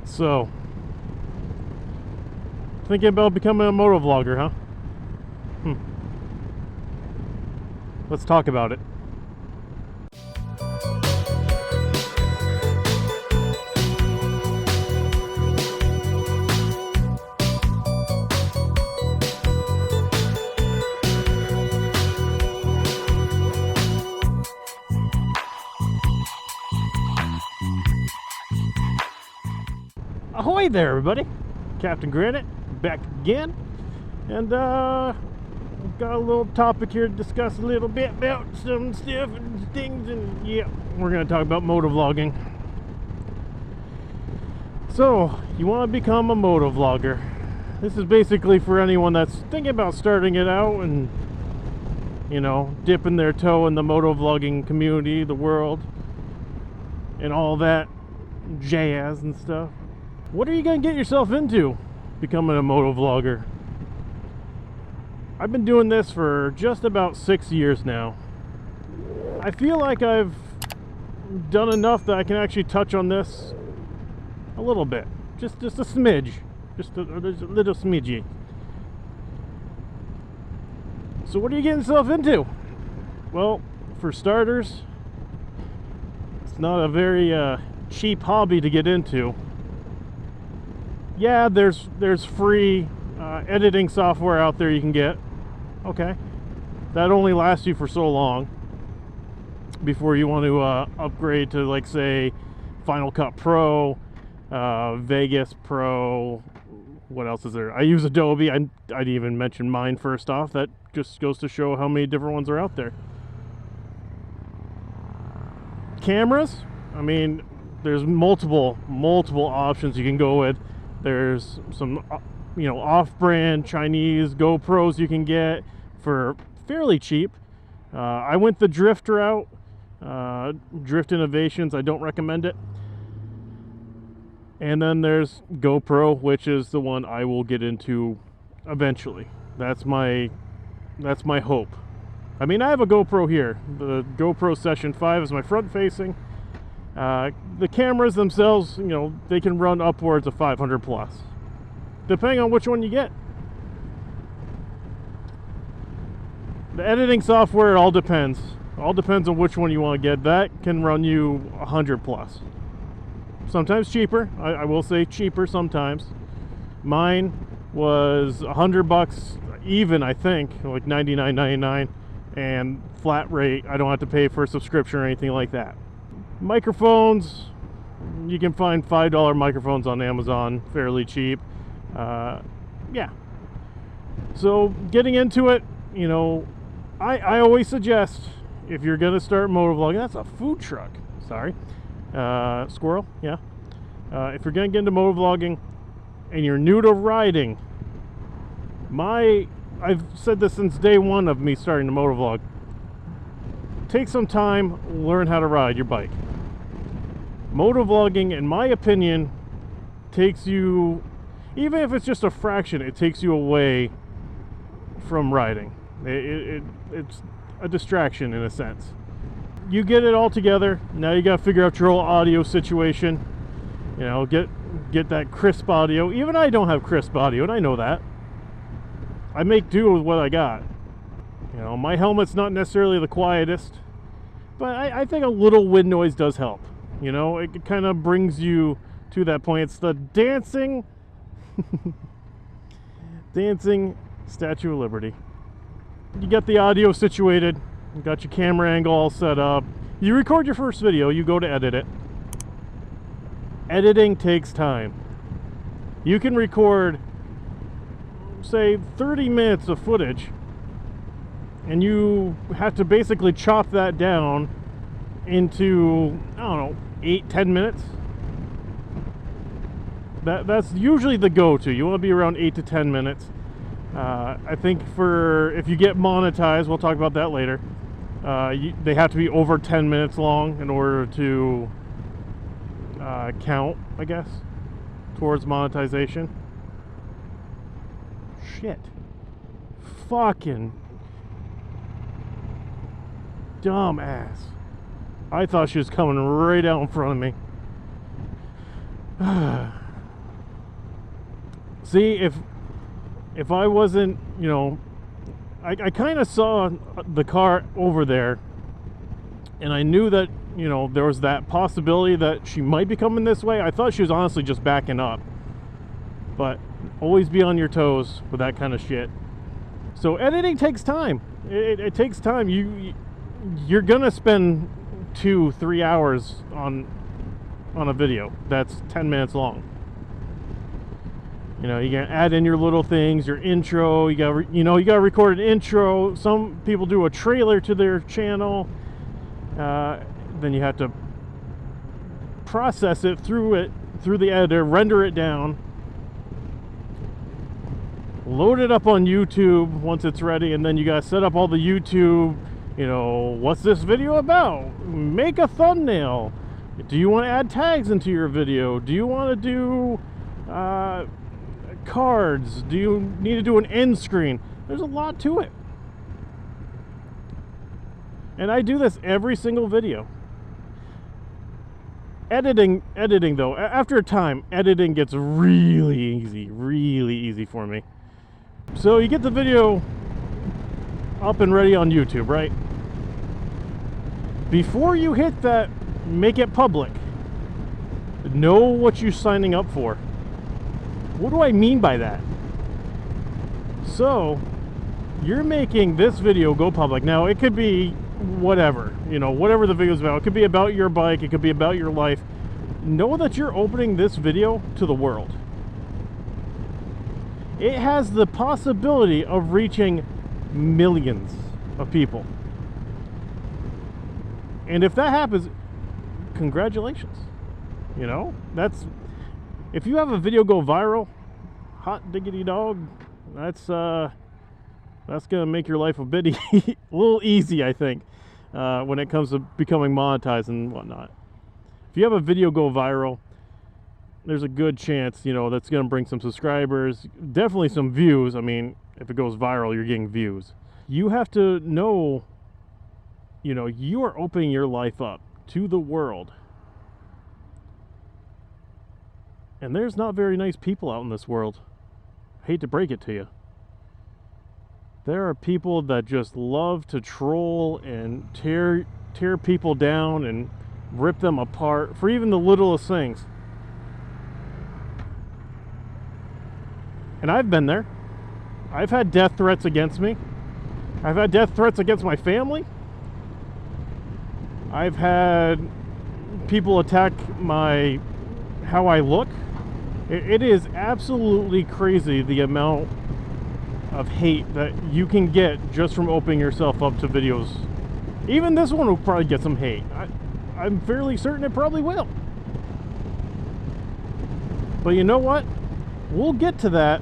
So, thinking about becoming a motovlogger, huh? Let's talk about it. Ahoy there, everybody! Captain Granite back again, and we've got a little topic here to discuss a little bit about some stuff and things, and yeah, we're going to talk about motovlogging. So, you want to become a motovlogger. This is basically for anyone that's thinking about starting it out and, you know, dipping their toe in the motovlogging community, the world, and all that jazz and stuff. What are you going to get yourself into becoming a motovlogger? I've been doing this for just about 6 years now. I feel like I've done enough that I can actually touch on this a little bit. Just a smidge. Just a little smidgy. So what are you getting yourself into? Well, for starters, it's not a very cheap hobby to get into. Yeah, there's free editing software out there you can get. Okay, that only lasts you for so long before you want to upgrade to, like, say, Final Cut Pro, Vegas Pro. What else is there? I use Adobe. I'd even mention mine first off. That just goes to show how many different ones are out there. Cameras, I mean, there's multiple options you can go with. There's some, you know, off-brand Chinese GoPros you can get for fairly cheap. I went the drift route, Drift Innovations. I don't recommend it. And then there's GoPro, which is the one I will get into eventually. That's my hope. I mean, I have a GoPro here. The GoPro Session 5 is my front-facing. The cameras themselves, you know, they can run upwards of 500 plus, depending on which one you get. The editing software, it all depends. All depends on which one you want to get. That can run you 100 plus. Sometimes cheaper. I will say cheaper sometimes. Mine was $100 even, I think, like $99.99, and flat rate. I don't have to pay for a subscription or anything like that. Microphones, you can find $5 microphones on Amazon fairly cheap. Yeah. So getting into it, you know, I always suggest, if you're gonna start motovlogging, that's a food truck. Sorry, squirrel. Yeah. If you're gonna get into motovlogging and you're new to riding, I've said this since day one of me starting to motovlog. Take some time, learn how to ride your bike. Motovlogging, in my opinion, takes you, even if it's just a fraction, it takes you away from riding. It's a distraction in a sense. You get it all together, now you gotta figure out your whole audio situation. You know, get that crisp audio. Even I don't have crisp audio, and I know that. I make do with what I got. You know, my helmet's not necessarily the quietest, but I think a little wind noise does help. You know, it kind of brings you to that point. It's the dancing Statue of Liberty. You get the audio situated, you got your camera angle all set up, you record your first video, you go to edit it. Editing takes time. You can record, say, 30 minutes of footage, and you have to basically chop that down into, I don't know, 8-10 minutes. That's usually the go-to. You want to be around 8 to 10 minutes. I think if you get monetized, we'll talk about that later, they have to be over 10 minutes long in order to count, I guess, towards monetization. Shit. Fucking dumb ass. I thought she was coming right out in front of me. See, if I wasn't, you know, I kind of saw the car over there, and I knew that, you know, there was that possibility that she might be coming this way. I thought she was honestly just backing up. But always be on your toes with that kind of shit. So editing takes time. It takes time. You're gonna spend 2-3 hours on a video that's 10 minutes long. You know, you gotta add in your little things, your intro. You gotta record an intro. Some people do a trailer to their channel. Then you have to process it through the editor, render it down, load it up on YouTube once it's ready, and then you gotta set up all the YouTube, you know, what's this video about? Make a thumbnail. Do you want to add tags into your video? Do you want to do cards? Do you need to do an end screen? There's a lot to it. And I do this every single video. Editing though, after a time, editing gets really easy for me. So you get the video up and ready on YouTube, right? Before you hit that make it public, know what you're signing up for. What do I mean by that? So you're making this video go public. Now it could be whatever, you know, whatever the video is about. It could be about your bike, it could be about your life. Know that you're opening this video to the world. It has the possibility of reaching millions of people. And if that happens, congratulations. You know, if you have a video go viral, hot diggity dog, that's gonna make your life a bit a little easy, I think, when it comes to becoming monetized and whatnot. If you have a video go viral, there's a good chance, you know, that's gonna bring some subscribers, definitely some views. I mean, if it goes viral, you're getting views. You have to know, you know, you are opening your life up to the world. And there's not very nice people out in this world. I hate to break it to you. There are people that just love to troll and tear people down and rip them apart for even the littlest things. And I've been there. I've had death threats against me. I've had death threats against my family. I've had people attack how I look. It is absolutely crazy the amount of hate that you can get just from opening yourself up to videos. Even this one will probably get some hate. I'm fairly certain it probably will. But you know what? We'll get to that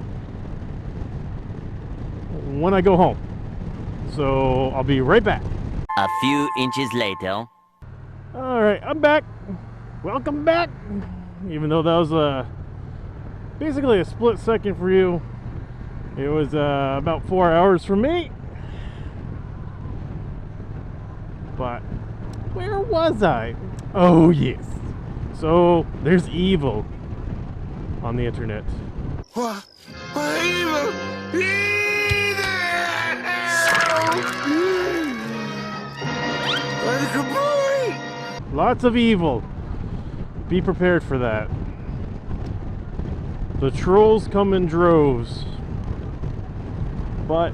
when I go home. So I'll be right back. A few inches later. Alright, I'm back. Welcome back. Even though that was basically a split second for you, it was about 4 hours for me. But where was I? Oh yes. So there's evil on the internet. What evil? Lots of evil. Be prepared for that. The trolls come in droves. But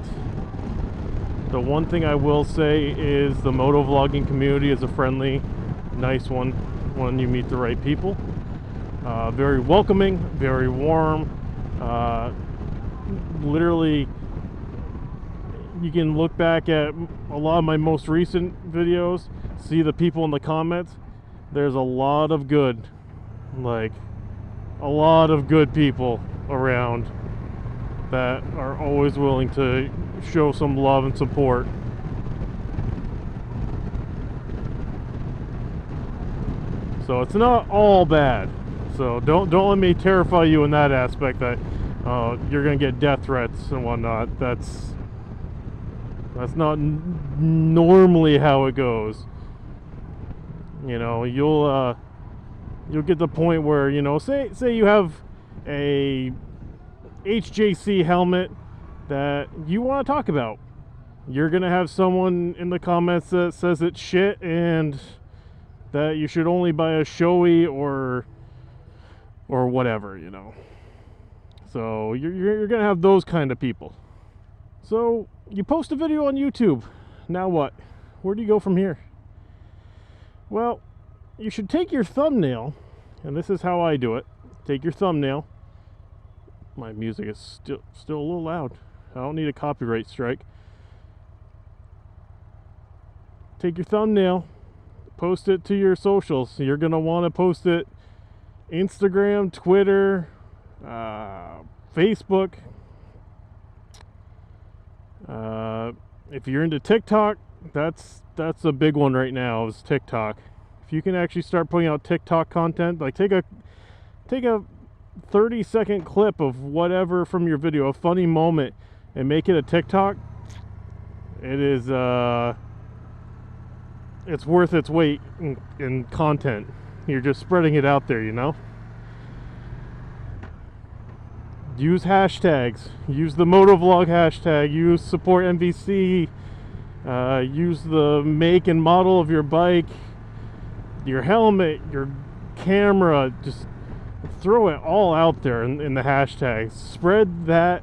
the one thing I will say is the motovlogging community is a friendly, nice one when you meet the right people. Very welcoming, very warm. Literally, you can look back at a lot of my most recent videos, see the people in the comments. There's a lot of good, like a lot of good people around that are always willing to show some love and support. So it's not all bad. So don't let me terrify you in that aspect that you're gonna get death threats and whatnot. That's not normally how it goes. You know, you'll get the point where, you know, say you have a HJC helmet that you want to talk about. You're gonna have someone in the comments that says it's shit and that you should only buy a Shoei or whatever, you know. So you're gonna have those kind of people. So you post a video on YouTube. Now what? Where do you go from here? Well, you should take your thumbnail, and this is how I do it. Take your thumbnail. My music is still a little loud. I don't need a copyright strike. Take your thumbnail, post it to your socials. You're gonna want to post it Instagram, Twitter, Facebook. If you're into TikTok, that's a big one right now, is TikTok. If you can actually start putting out TikTok content, like take a 30-second clip of whatever from your video, a funny moment, and make it a TikTok, it is it's worth its weight in content. You're just spreading it out there, you know. Use hashtags. Use the MotoVlog hashtag. Use support MVC. Use the make and model of your bike, your helmet, your camera. Just throw it all out there in the hashtags. Spread that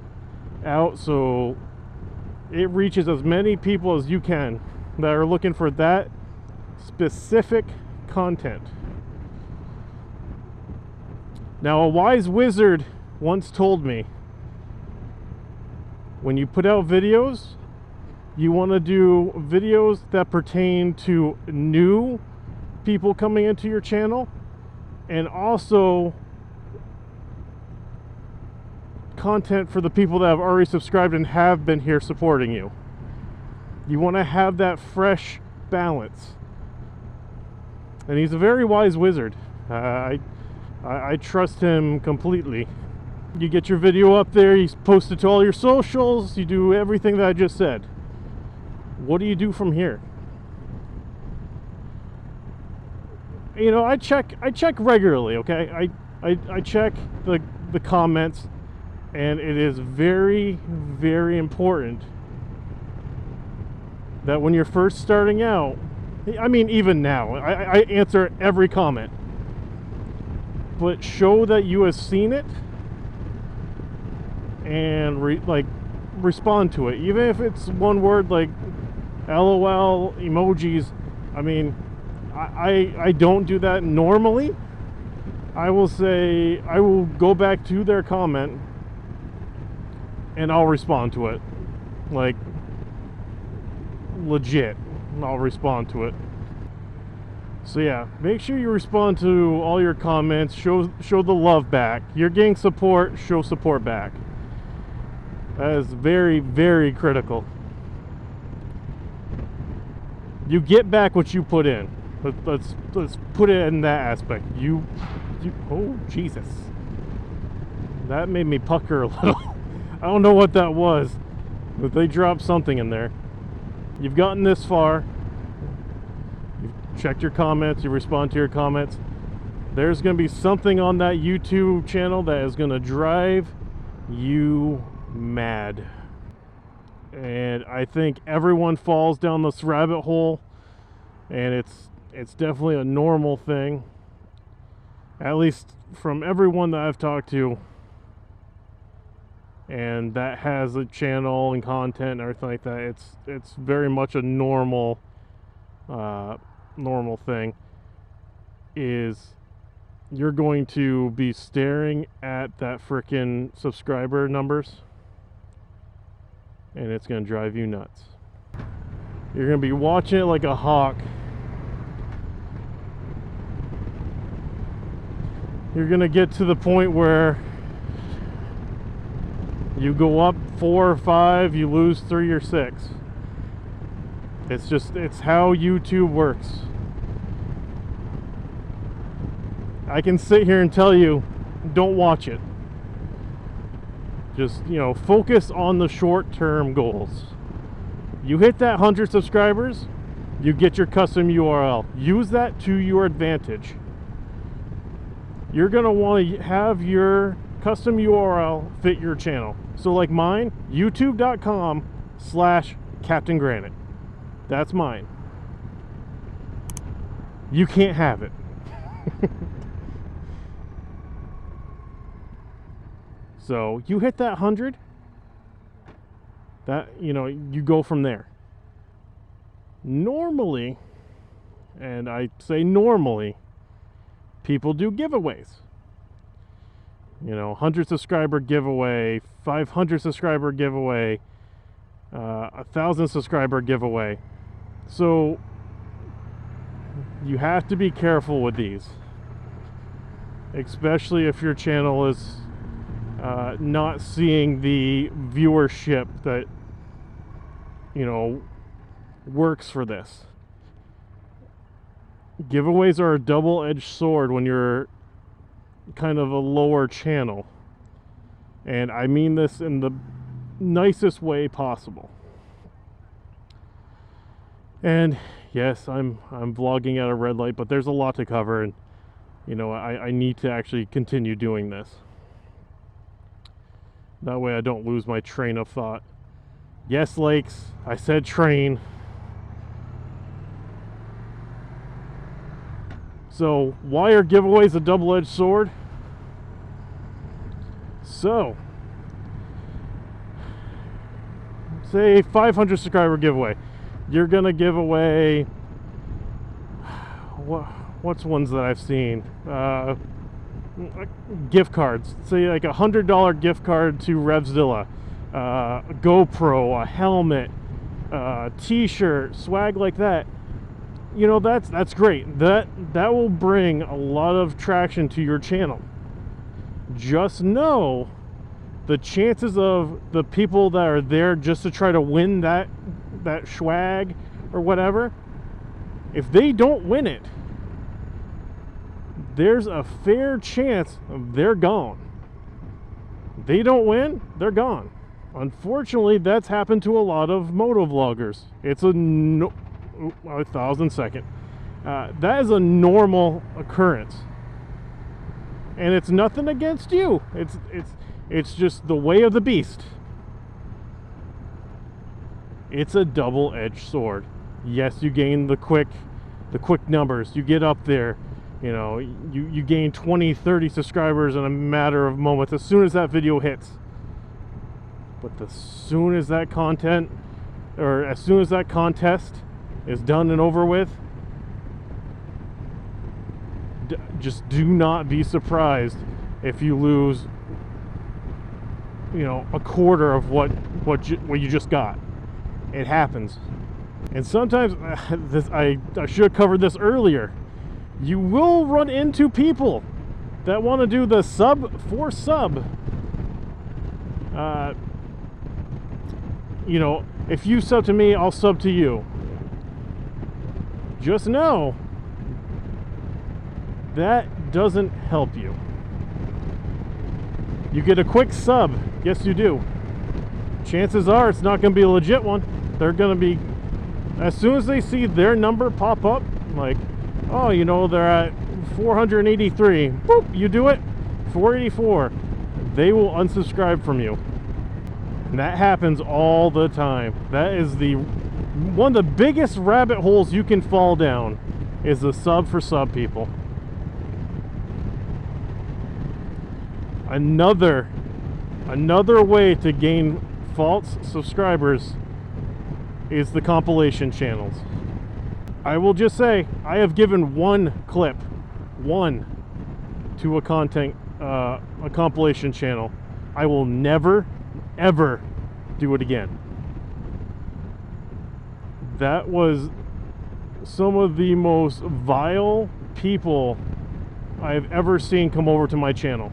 out so it reaches as many people as you can that are looking for that specific content. Now, a wise wizard once told me, when you put out videos, you want to do videos that pertain to new people coming into your channel, and also content for the people that have already subscribed and have been here supporting you. You want to have that fresh balance. And he's a very wise wizard. I trust him completely. You get your video up there, you post it to all your socials, you do everything that I just said. What do you do from here? You know, I check regularly, okay? I check the comments, and it is very, very important that when you're first starting out, I mean, even now, I answer every comment, but show that you have seen it and respond to it, even if it's one word like LOL, emojis. I mean, I don't do that normally. I will say, I will go back to their comment and I'll respond to it, like legit. I'll respond to it. So yeah, make sure you respond to all your comments. Show the love back. You're getting support, show support back. That is very, very critical. You get back what you put in. Let's put it in that aspect. You oh Jesus, that made me pucker a little. I don't know what that was, but they dropped something in there. You've gotten this far. You've checked your comments. You respond to your comments. There's going to be something on that YouTube channel that is going to drive you mad. And I think everyone falls down this rabbit hole, and it's definitely a normal thing. At least from everyone that I've talked to, and that has a channel and content and everything like that, it's very much a normal thing. Is you're going to be staring at that frickin' subscriber numbers, and it's going to drive you nuts. You're going to be watching it like a hawk. You're going to get to the point where you go up 4 or 5, you lose 3 or 6. It's how YouTube works. I can sit here and tell you, don't watch it. Just, you know, focus on the short-term goals. You hit that 100 subscribers, you get your custom URL. Use that to your advantage. You're going to want to have your custom URL fit your channel. So like mine, youtube.com/Captain Granite. That's mine. You can't have it. So you hit that 100, that, you know, you go from there. Normally, and I say normally, people do giveaways. You know, 100 subscriber giveaway, 500 subscriber giveaway, 1,000 subscriber giveaway. So you have to be careful with these, especially if your channel is not seeing the viewership that, you know, works for this. Giveaways are a double-edged sword when you're kind of a lower channel, and I mean this in the nicest way possible. And yes, I'm vlogging at a red light, but there's a lot to cover, and you know, I need to actually continue doing this. That way I don't lose my train of thought. Yes, lakes, I said train. So why are giveaways a double-edged sword? So, say 500 subscriber giveaway. You're gonna give away, what's ones that I've seen? Gift cards. Say like $100 gift card to Revzilla, a GoPro, a helmet, t-shirt, swag like that. You know, that's great. That will bring a lot of traction to your channel. Just know the chances of the people that are there just to try to win that swag or whatever, if they don't win it, there's a fair chance they're gone. They don't win, they're gone. Unfortunately, that's happened to a lot of motovloggers. It's a 1,000 second. That is a normal occurrence, and it's nothing against you. It's just the way of the beast. It's a double-edged sword. Yes, you gain the quick numbers. You get up there. You know, you gain 20, 30 subscribers in a matter of moments as soon as that video hits. But as soon as that content, or as soon as that contest is done and over with, just do not be surprised if you lose, you know, a quarter of what you just got. It happens. And sometimes, I should have covered this earlier. You will run into people that want to do the sub for sub. You know, if you sub to me, I'll sub to you. Just know that doesn't help you. You get a quick sub, yes you do. Chances are it's not going to be a legit one. They're going to be, as soon as they see their number pop up, like, oh, you know, they're at 483. Boop, you do it. 484. They will unsubscribe from you. And that happens all the time. That is one of the biggest rabbit holes you can fall down, is the sub for sub people. Another way to gain false subscribers is the compilation channels. I will just say, I have given one clip, to a compilation channel. I will never, ever do it again. That was some of the most vile people I've ever seen come over to my channel.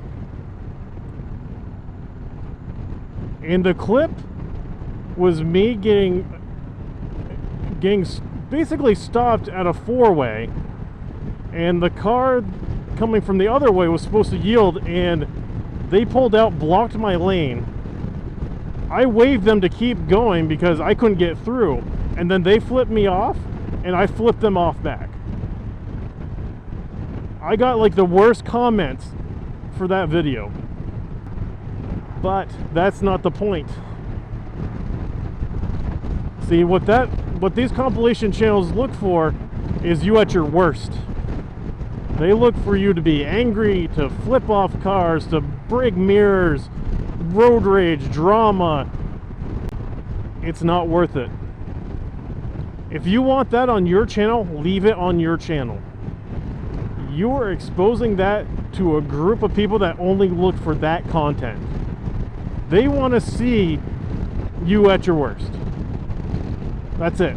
And the clip was me getting basically stopped at a four-way, and the car coming from the other way was supposed to yield, and they pulled out, blocked my lane. I waved them to keep going because I couldn't get through, and then they flipped me off, and I flipped them off back. I got like the worst comments for that video. But that's not the point. See, what these compilation channels look for is you at your worst. They look for you to be angry, to flip off cars, to break mirrors, road rage, drama. It's not worth it. If you want that on your channel, leave it on your channel. You are exposing that to a group of people that only look for that content. They want to see you at your worst. That's it.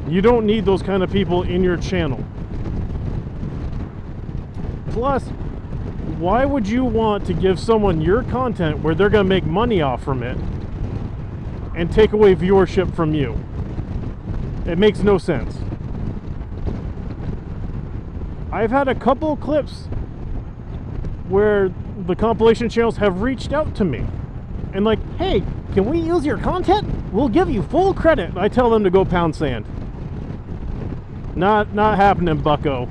You don't need those kind of people in your channel. Plus, why would you want to give someone your content where they're going to make money off from it and take away viewership from you? It makes no sense. I've had a couple of clips where the compilation channels have reached out to me and like, hey, can we use your content? We'll give you full credit. I tell them to go pound sand. Not happening, bucko.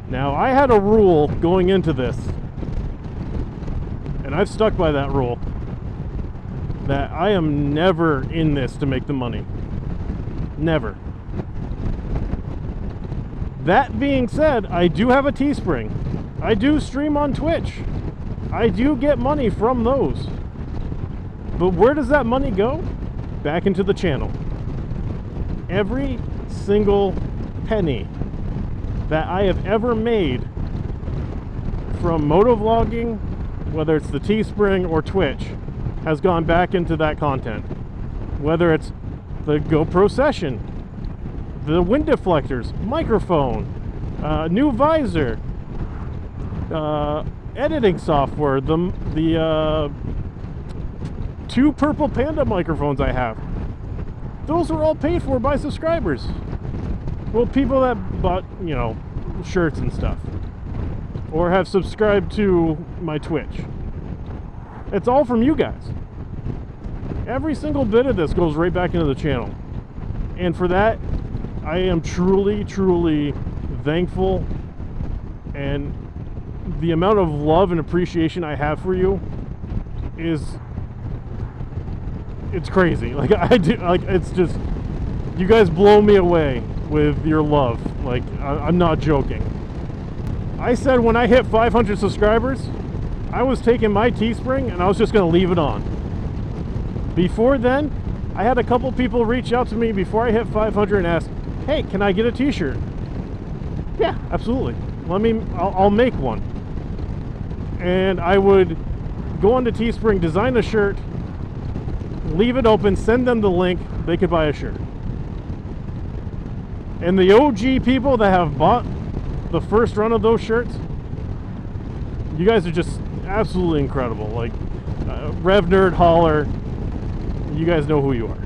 Now, I had a rule going into this, and I've stuck by that rule, that I am never in this to make the money. Never. That being said, I do have a Teespring. I do stream on Twitch. I do get money from those. But where does that money go? Back into the channel. Every single penny that I have ever made from motovlogging, whether it's the Teespring or Twitch, has gone back into that content. Whether it's the GoPro session, the wind deflectors, microphone, new visor, editing software, the 2 Purple Panda microphones I have. Those are all paid for by subscribers. Well, people that bought, you know, shirts and stuff, or have subscribed to my Twitch. It's all from you guys. Every single bit of this goes right back into the channel. And for that, I am truly, truly thankful. And the amount of love and appreciation I have for you it's crazy. Like, it's just, you guys blow me away with your love. Like, I'm not joking. I said when I hit 500 subscribers, I was taking my Teespring and I was just going to leave it on. Before then, I had a couple people reach out to me before I hit 500 and ask, hey, can I get a t-shirt? Yeah, absolutely. I'll make one. And I would go onto Teespring, design a shirt, leave it open, send them the link, they could buy a shirt. And the OG people that have bought the first run of those shirts, you guys are just absolutely incredible. Like, Rev Nerd, Holler, you guys know who you are.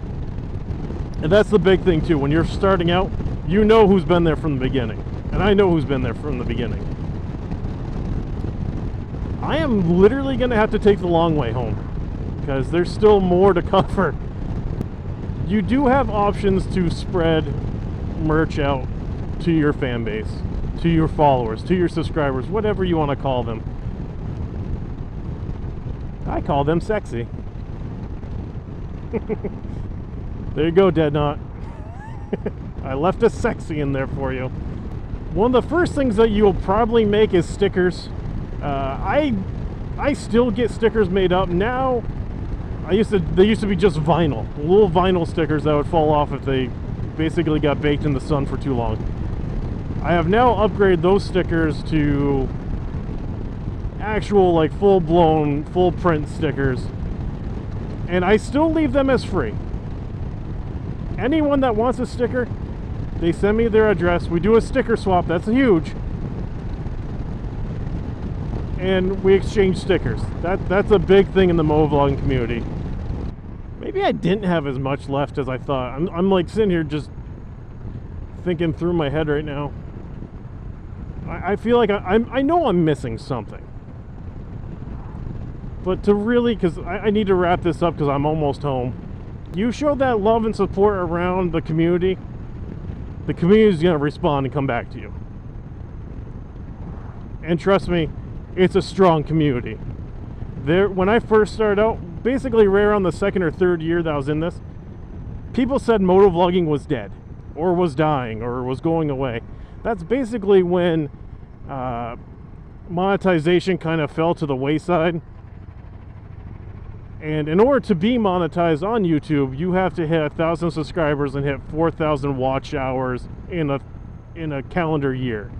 And that's the big thing too. When you're starting out, you know who's been there from the beginning. And I know who's been there from the beginning. I am literally going to have to take the long way home, because there's still more to cover. You do have options to spread merch out to your fan base, to your followers, to your subscribers, whatever you want to call them. I call them sexy. There you go, Dead Knot. I left a sexy in there for you. One of the first things that you'll probably make is stickers. I still get stickers made up now. They used to be just vinyl, little vinyl stickers that would fall off if they basically got baked in the sun for too long. I have now upgraded those stickers to actual, like, full-blown, full-print stickers, and I still leave them as free. Anyone that wants a sticker, they send me their address. We do a sticker swap. That's huge. And we exchange stickers. That's a big thing in the motovlogging community. Maybe I didn't have as much left as I thought. I'm like sitting here just thinking through my head right now. I feel like I know I'm missing something. But to really, because I need to wrap this up because I'm almost home. You show that love and support around the community is going to respond and come back to you. And trust me, it's a strong community. When I first started out, basically right around the second or third year that I was in this, people said motovlogging was dead, or was dying, or was going away. That's basically when monetization kind of fell to the wayside. And in order to be monetized on YouTube, you have to hit 1,000 subscribers and hit 4,000 watch hours in a calendar year.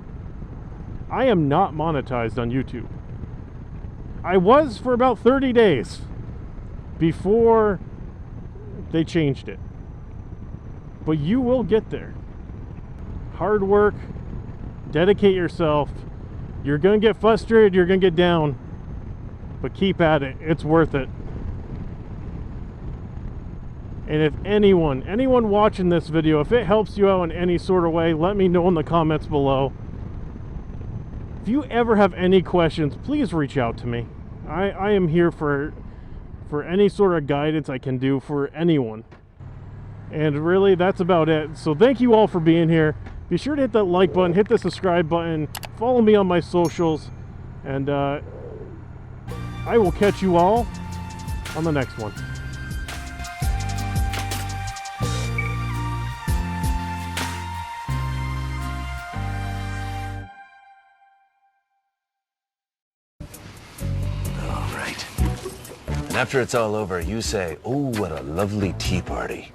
I am not monetized on YouTube. I was for about 30 days before they changed it. But you will get there. Hard work, dedicate yourself. You're going to get frustrated, you're going to get down, but keep at it. It's worth it. And if anyone watching this video, if it helps you out in any sort of way, let me know in the comments below. If you ever have any questions, please reach out to me. I am here for any sort of guidance I can do for anyone. And really, that's about it. So thank you all for being here. Be sure to hit that like button, hit the subscribe button, follow me on my socials, and I will catch you all on the next one. And after it's all over, you say, "Oh, what a lovely tea party."